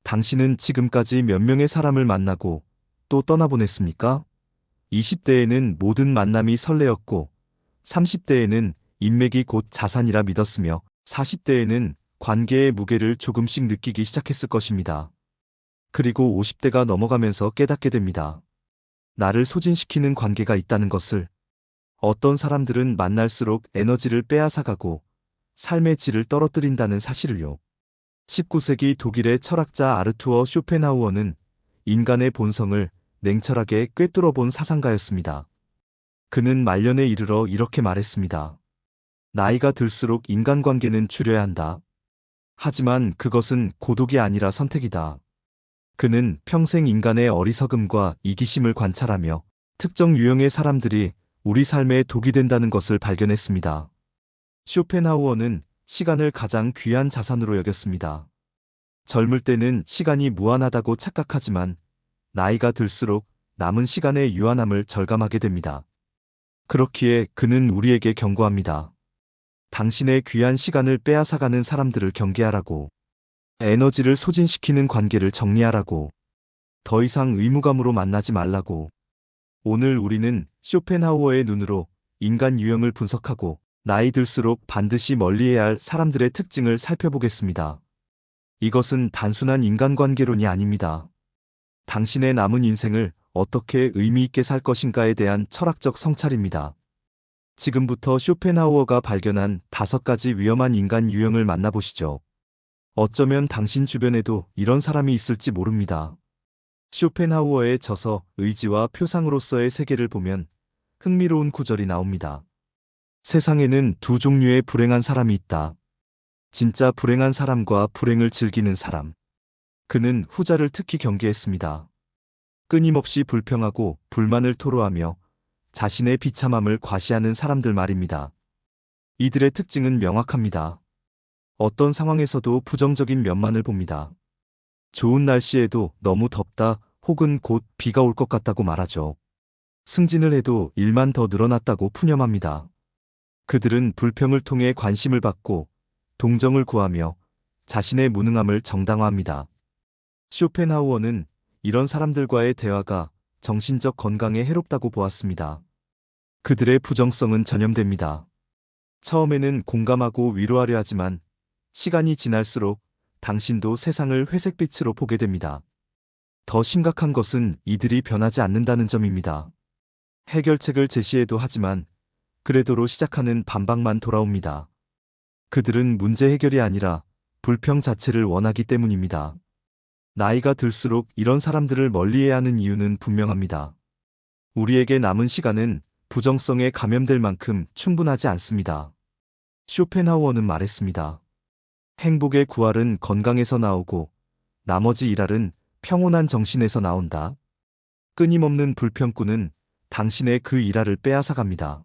당신은 지금까지 몇 명의 사람을 만나고 또 떠나보냈습니까? 20대에는 모든 만남이 설레었고, 30대에는 인맥이 곧 자산이라 믿었으며, 40대에는 관계의 무게를 조금씩 느끼기 시작했을 것입니다. 그리고 50대가 넘어가면서 깨닫게 됩니다. 나를 소진시키는 관계가 있다는 것을. 어떤 사람들은 만날수록 에너지를 빼앗아가고 삶의 질을 떨어뜨린다는 사실을요. 19세기 독일의 철학자 아르투어 쇼펜하우어는 인간의 본성을 냉철하게 꿰뚫어 본 사상가였습니다. 그는 말년에 이르러 이렇게 말했습니다. 나이가 들수록 인간관계는 줄여야 한다. 하지만 그것은 고독이 아니라 선택이다. 그는 평생 인간의 어리석음과 이기심을 관찰하며 특정 유형의 사람들이 우리 삶에 독이 된다는 것을 발견했습니다. 쇼펜하우어는 시간을 가장 귀한 자산으로 여겼습니다. 젊을 때는 시간이 무한하다고 착각하지만 나이가 들수록 남은 시간의 유한함을 절감하게 됩니다. 그렇기에 그는 우리에게 경고합니다. 당신의 귀한 시간을 빼앗아가는 사람들을 경계하라고. 에너지를 소진시키는 관계를 정리하라고. 더 이상 의무감으로 만나지 말라고. 오늘 우리는 쇼펜하우어의 눈으로 인간 유형을 분석하고 나이 들수록 반드시 멀리해야 할 사람들의 특징을 살펴보겠습니다. 이것은 단순한 인간관계론이 아닙니다. 당신의 남은 인생을 어떻게 의미 있게 살 것인가에 대한 철학적 성찰입니다. 지금부터 쇼펜하우어가 발견한 5가지 위험한 인간 유형을 만나보시죠. 어쩌면 당신 주변에도 이런 사람이 있을지 모릅니다. 쇼펜하우어의 저서 의지와 표상으로서의 세계를 보면 흥미로운 구절이 나옵니다. 세상에는 두 종류의 불행한 사람이 있다. 진짜 불행한 사람과 불행을 즐기는 사람. 그는 후자를 특히 경계했습니다. 끊임없이 불평하고 불만을 토로하며 자신의 비참함을 과시하는 사람들 말입니다. 이들의 특징은 명확합니다. 어떤 상황에서도 부정적인 면만을 봅니다. 좋은 날씨에도 너무 덥다 혹은 곧 비가 올 것 같다고 말하죠. 승진을 해도 일만 더 늘어났다고 푸념합니다. 그들은 불평을 통해 관심을 받고 동정을 구하며 자신의 무능함을 정당화합니다. 쇼펜하우어는 이런 사람들과의 대화가 정신적 건강에 해롭다고 보았습니다. 그들의 부정성은 전염됩니다. 처음에는 공감하고 위로하려 하지만 시간이 지날수록 당신도 세상을 회색빛으로 보게 됩니다. 더 심각한 것은 이들이 변하지 않는다는 점입니다. 해결책을 제시해도 하지만 그래도로 시작하는 반박만 돌아옵니다. 그들은 문제 해결이 아니라 불평 자체를 원하기 때문입니다. 나이가 들수록 이런 사람들을 멀리해야 하는 이유는 분명합니다. 우리에게 남은 시간은 부정성에 감염될 만큼 충분하지 않습니다. 쇼펜하우어는 말했습니다. 행복의 구할은 건강에서 나오고 나머지 일할은 평온한 정신에서 나온다. 끊임없는 불평꾼은 당신의 그 일할을 빼앗아갑니다.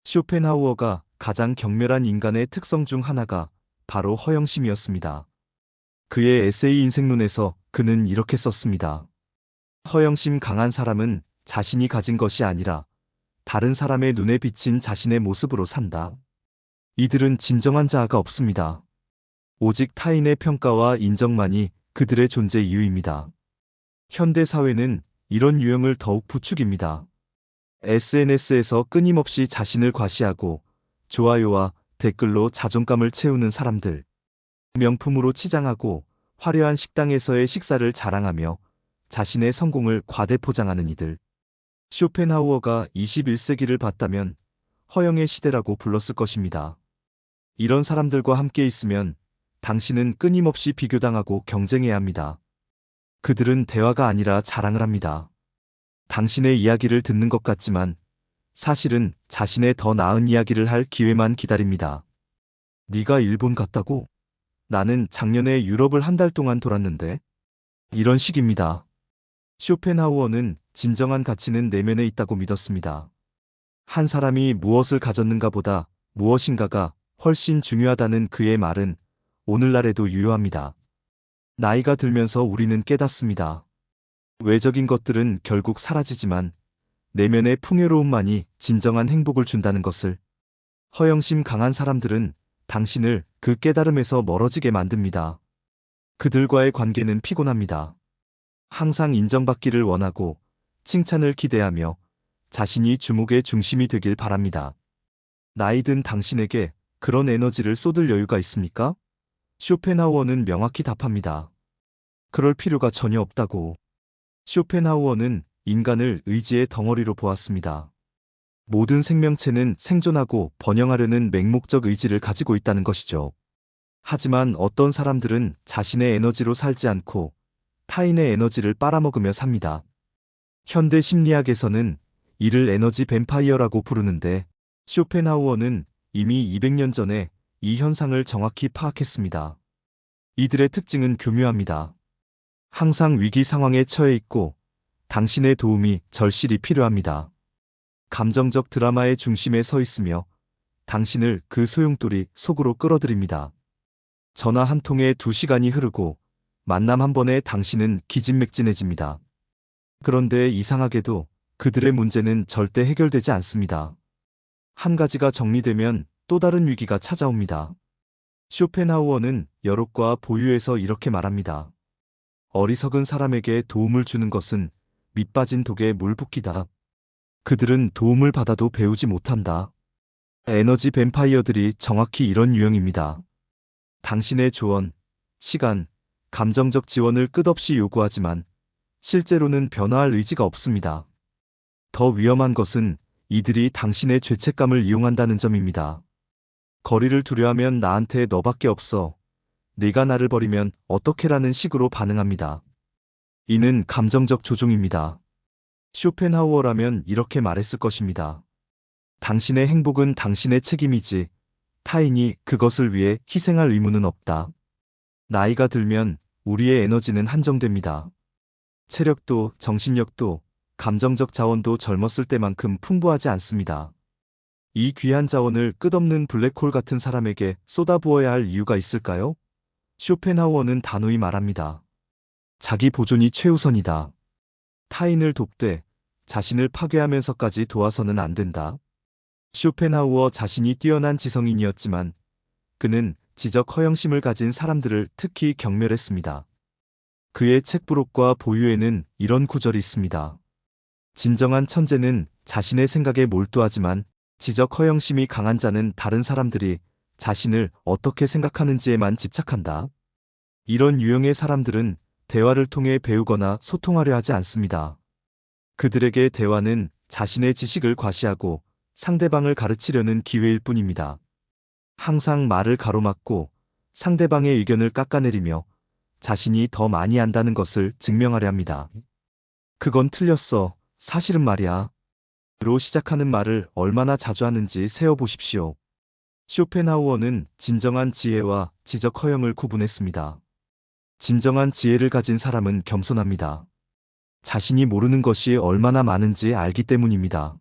쇼펜하우어가 가장 경멸한 인간의 특성 중 하나가 바로 허영심이었습니다. 그의 에세이 인생론에서 그는 이렇게 썼습니다. 허영심 강한 사람은 자신이 가진 것이 아니라 다른 사람의 눈에 비친 자신의 모습으로 산다. 이들은 진정한 자아가 없습니다. 오직 타인의 평가와 인정만이 그들의 존재 이유입니다. 현대 사회는 이런 유형을 더욱 부추깁니다. SNS에서 끊임없이 자신을 과시하고 좋아요와 댓글로 자존감을 채우는 사람들. 명품으로 치장하고 화려한 식당에서의 식사를 자랑하며 자신의 성공을 과대 포장하는 이들. 쇼펜하우어가 21세기를 봤다면 허영의 시대라고 불렀을 것입니다. 이런 사람들과 함께 있으면 당신은 끊임없이 비교당하고 경쟁해야 합니다. 그들은 대화가 아니라 자랑을 합니다. 당신의 이야기를 듣는 것 같지만 사실은 자신의 더 나은 이야기를 할 기회만 기다립니다. 네가 일본 갔다고? 나는 작년에 유럽을 한 달 동안 돌았는데? 이런 식입니다. 쇼펜하우어는 진정한 가치는 내면에 있다고 믿었습니다. 한 사람이 무엇을 가졌는가 보다 무엇인가가 훨씬 중요하다는 그의 말은 오늘날에도 유효합니다. 나이가 들면서 우리는 깨닫습니다. 외적인 것들은 결국 사라지지만 내면의 풍요로움만이 진정한 행복을 준다는 것을. 허영심 강한 사람들은 당신을 그 깨달음에서 멀어지게 만듭니다. 그들과의 관계는 피곤합니다. 항상 인정받기를 원하고 칭찬을 기대하며 자신이 주목의 중심이 되길 바랍니다. 나이 든 당신에게 그런 에너지를 쏟을 여유가 있습니까? 쇼펜하우어는 명확히 답합니다. 그럴 필요가 전혀 없다고. 쇼펜하우어는 인간을 의지의 덩어리로 보았습니다. 모든 생명체는 생존하고 번영하려는 맹목적 의지를 가지고 있다는 것이죠. 하지만 어떤 사람들은 자신의 에너지로 살지 않고 타인의 에너지를 빨아먹으며 삽니다. 현대 심리학에서는 이를 에너지 뱀파이어라고 부르는데 쇼펜하우어는 이미 200년 전에 이 현상을 정확히 파악했습니다. 이들의 특징은 교묘합니다. 항상 위기 상황에 처해 있고 당신의 도움이 절실히 필요합니다. 감정적 드라마의 중심에 서 있으며 당신을 그 소용돌이 속으로 끌어들입니다. 전화 한 통에 2시간이 흐르고 만남 한 번에 당신은 기진맥진해집니다. 그런데 이상하게도 그들의 문제는 절대 해결되지 않습니다. 한 가지가 정리되면 또 다른 위기가 찾아옵니다. 쇼펜하우어는 여록과 보유에서 이렇게 말합니다. 어리석은 사람에게 도움을 주는 것은 밑빠진 독에 물 붓기다. 그들은 도움을 받아도 배우지 못한다. 에너지 뱀파이어들이 정확히 이런 유형입니다. 당신의 조언, 시간, 감정적 지원을 끝없이 요구하지만 실제로는 변화할 의지가 없습니다. 더 위험한 것은 이들이 당신의 죄책감을 이용한다는 점입니다. 거리를 두려하면 나한테 너밖에 없어. 네가 나를 버리면 어떡해라는 식으로 반응합니다. 이는 감정적 조종입니다. 쇼펜하우어라면 이렇게 말했을 것입니다. 당신의 행복은 당신의 책임이지 타인이 그것을 위해 희생할 의무는 없다. 나이가 들면 우리의 에너지는 한정됩니다. 체력도 정신력도 감정적 자원도 젊었을 때만큼 풍부하지 않습니다. 이 귀한 자원을 끝없는 블랙홀 같은 사람에게 쏟아부어야 할 이유가 있을까요? 쇼펜하우어는 단호히 말합니다. 자기 보존이 최우선이다. 타인을 돕되 자신을 파괴하면서까지 도와서는 안 된다. 쇼펜하우어 자신이 뛰어난 지성인이었지만 그는 지적 허영심을 가진 사람들을 특히 경멸했습니다. 그의 책 부록과 보유에는 이런 구절이 있습니다. 진정한 천재는 자신의 생각에 몰두하지만 지적 허영심이 강한 자는 다른 사람들이 자신을 어떻게 생각하는지에만 집착한다. 이런 유형의 사람들은 대화를 통해 배우거나 소통하려 하지 않습니다. 그들에게 대화는 자신의 지식을 과시하고 상대방을 가르치려는 기회일 뿐입니다. 항상 말을 가로막고 상대방의 의견을 깎아내리며 자신이 더 많이 안다는 것을 증명하려 합니다. 그건 틀렸어. 사실은 말이야. 로 시작하는 말을 얼마나 자주 하는지 세어보십시오. 쇼펜하우어는 진정한 지혜와 지적 허영을 구분했습니다. 진정한 지혜를 가진 사람은 겸손합니다. 자신이 모르는 것이 얼마나 많은지 알기 때문입니다.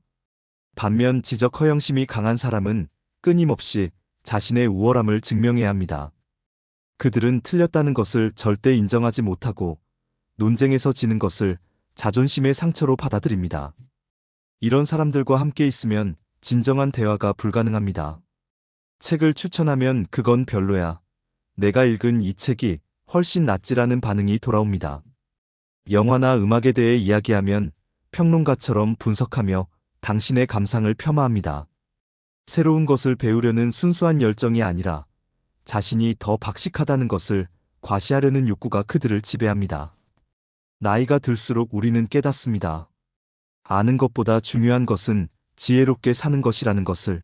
반면 지적 허영심이 강한 사람은 끊임없이 자신의 우월함을 증명해야 합니다. 그들은 틀렸다는 것을 절대 인정하지 못하고 논쟁에서 지는 것을 자존심의 상처로 받아들입니다. 이런 사람들과 함께 있으면 진정한 대화가 불가능합니다. 책을 추천하면 그건 별로야. 내가 읽은 이 책이 훨씬 낫지라는 반응이 돌아옵니다. 영화나 음악에 대해 이야기하면 평론가처럼 분석하며 당신의 감상을 폄하합니다. 새로운 것을 배우려는 순수한 열정이 아니라 자신이 더 박식하다는 것을 과시하려는 욕구가 그들을 지배합니다. 나이가 들수록 우리는 깨닫습니다. 아는 것보다 중요한 것은 지혜롭게 사는 것이라는 것을.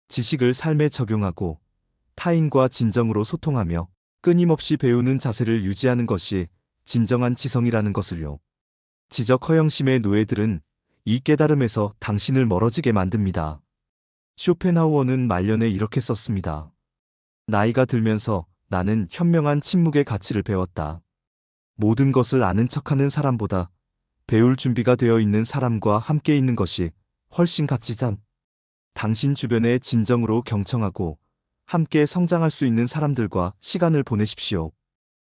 지식을 삶에 적용하고 타인과 진정으로 소통하며 끊임없이 배우는 자세를 유지하는 것이 진정한 지성이라는 것을요. 지적 허영심의 노예들은 이 깨달음에서 당신을 멀어지게 만듭니다. 쇼펜하우어는 말년에 이렇게 썼습니다. 나이가 들면서 나는 현명한 침묵의 가치를 배웠다. 모든 것을 아는 척하는 사람보다 배울 준비가 되어 있는 사람과 함께 있는 것이 훨씬 가치다. 당신 주변에 진정으로 경청하고 함께 성장할 수 있는 사람들과 시간을 보내십시오.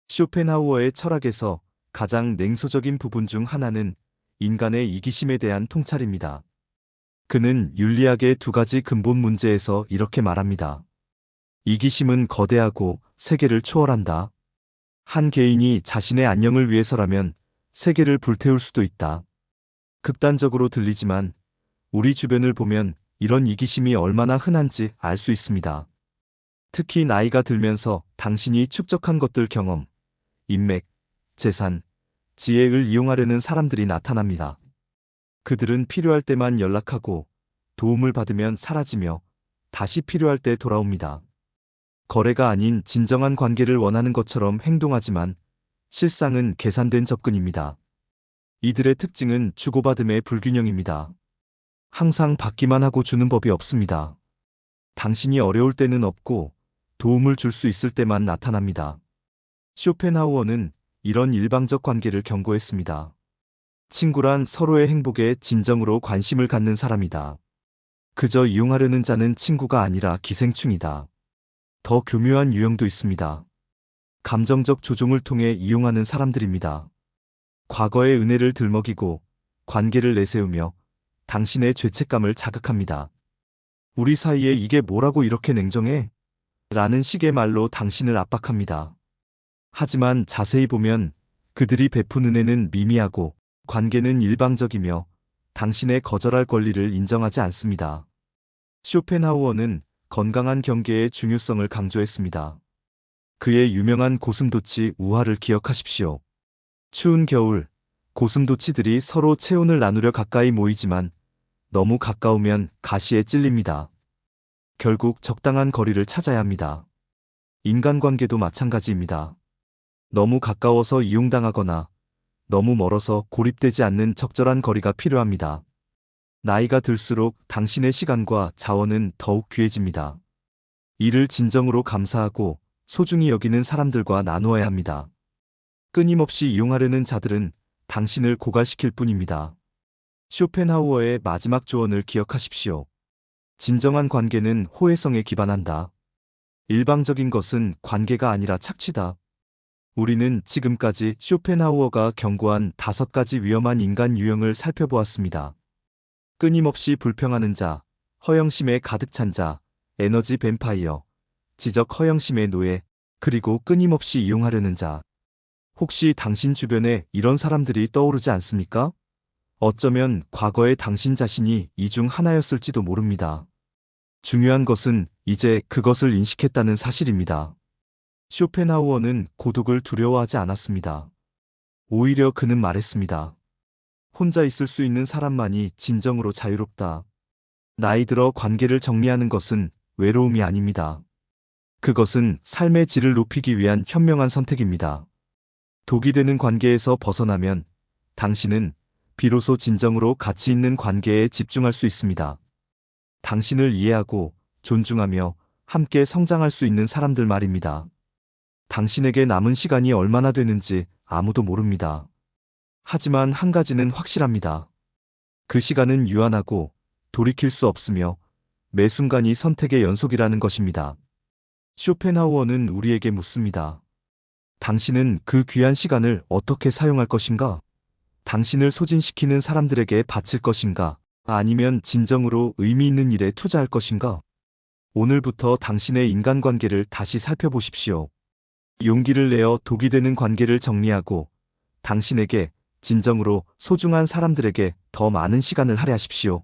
쇼펜하우어의 철학에서 가장 냉소적인 부분 중 하나는 인간의 이기심에 대한 통찰입니다. 그는 윤리학의 2가지 근본 문제에서 이렇게 말합니다. 이기심은 거대하고 세계를 초월한다. 한 개인이 자신의 안녕을 위해서라면 세계를 불태울 수도 있다. 극단적으로 들리지만 우리 주변을 보면 이런 이기심이 얼마나 흔한지 알 수 있습니다. 특히 나이가 들면서 당신이 축적한 것들 경험, 인맥, 재산, 지혜를 이용하려는 사람들이 나타납니다. 그들은 필요할 때만 연락하고 도움을 받으면 사라지며 다시 필요할 때 돌아옵니다. 거래가 아닌 진정한 관계를 원하는 것처럼 행동하지만 실상은 계산된 접근입니다. 이들의 특징은 주고받음의 불균형입니다. 항상 받기만 하고 주는 법이 없습니다. 당신이 어려울 때는 없고 도움을 줄 수 있을 때만 나타납니다. 쇼펜하우어는 이런 일방적 관계를 경고했습니다. 친구란 서로의 행복에 진정으로 관심을 갖는 사람이다. 그저 이용하려는 자는 친구가 아니라 기생충이다. 더 교묘한 유형도 있습니다. 감정적 조종을 통해 이용하는 사람들입니다. 과거의 은혜를 들먹이고 관계를 내세우며 당신의 죄책감을 자극합니다. 우리 사이에 이게 뭐라고 이렇게 냉정해? 라는 식의 말로 당신을 압박합니다. 하지만 자세히 보면 그들이 베푼 은혜는 미미하고 관계는 일방적이며 당신의 거절할 권리를 인정하지 않습니다. 쇼펜하우어는 건강한 경계의 중요성을 강조했습니다. 그의 유명한 고슴도치 우화를 기억하십시오. 추운 겨울, 고슴도치들이 서로 체온을 나누려 가까이 모이지만 너무 가까우면 가시에 찔립니다. 결국 적당한 거리를 찾아야 합니다. 인간관계도 마찬가지입니다. 너무 가까워서 이용당하거나 너무 멀어서 고립되지 않는 적절한 거리가 필요합니다. 나이가 들수록 당신의 시간과 자원은 더욱 귀해집니다. 이를 진정으로 감사하고 소중히 여기는 사람들과 나누어야 합니다. 끊임없이 이용하려는 자들은 당신을 고갈시킬 뿐입니다. 쇼펜하우어의 마지막 조언을 기억하십시오. 진정한 관계는 호혜성에 기반한다. 일방적인 것은 관계가 아니라 착취다. 우리는 지금까지 쇼펜하우어가 경고한 5가지 위험한 인간 유형을 살펴보았습니다. 끊임없이 불평하는 자, 허영심에 가득 찬 자, 에너지 뱀파이어, 지적 허영심의 노예, 그리고 끊임없이 이용하려는 자. 혹시 당신 주변에 이런 사람들이 떠오르지 않습니까? 어쩌면 과거의 당신 자신이 이 중 하나였을지도 모릅니다. 중요한 것은 이제 그것을 인식했다는 사실입니다. 쇼펜하우어는 고독을 두려워하지 않았습니다. 오히려 그는 말했습니다. 혼자 있을 수 있는 사람만이 진정으로 자유롭다. 나이 들어 관계를 정리하는 것은 외로움이 아닙니다. 그것은 삶의 질을 높이기 위한 현명한 선택입니다. 독이 되는 관계에서 벗어나면 당신은 비로소 진정으로 가치 있는 관계에 집중할 수 있습니다. 당신을 이해하고 존중하며 함께 성장할 수 있는 사람들 말입니다. 당신에게 남은 시간이 얼마나 되는지 아무도 모릅니다. 하지만 한 가지는 확실합니다. 그 시간은 유한하고 돌이킬 수 없으며 매 순간이 선택의 연속이라는 것입니다. 쇼펜하우어는 우리에게 묻습니다. 당신은 그 귀한 시간을 어떻게 사용할 것인가? 당신을 소진시키는 사람들에게 바칠 것인가? 아니면 진정으로 의미 있는 일에 투자할 것인가? 오늘부터 당신의 인간관계를 다시 살펴보십시오. 용기를 내어 독이 되는 관계를 정리하고 당신에게 진정으로 소중한 사람들에게 더 많은 시간을 할애하십시오.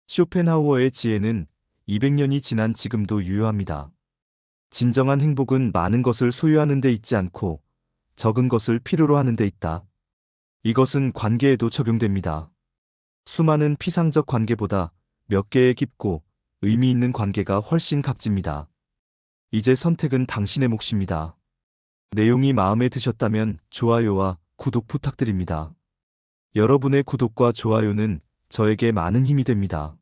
쇼펜하우어의 지혜는 200년이 지난 지금도 유효합니다. 진정한 행복은 많은 것을 소유하는 데 있지 않고 적은 것을 필요로 하는 데 있다. 이것은 관계에도 적용됩니다. 수많은 피상적 관계보다 몇 개의 깊고 의미 있는 관계가 훨씬 값집니다. 이제 선택은 당신의 몫입니다. 내용이 마음에 드셨다면 좋아요와 구독 부탁드립니다. 여러분의 구독과 좋아요는 저에게 많은 힘이 됩니다.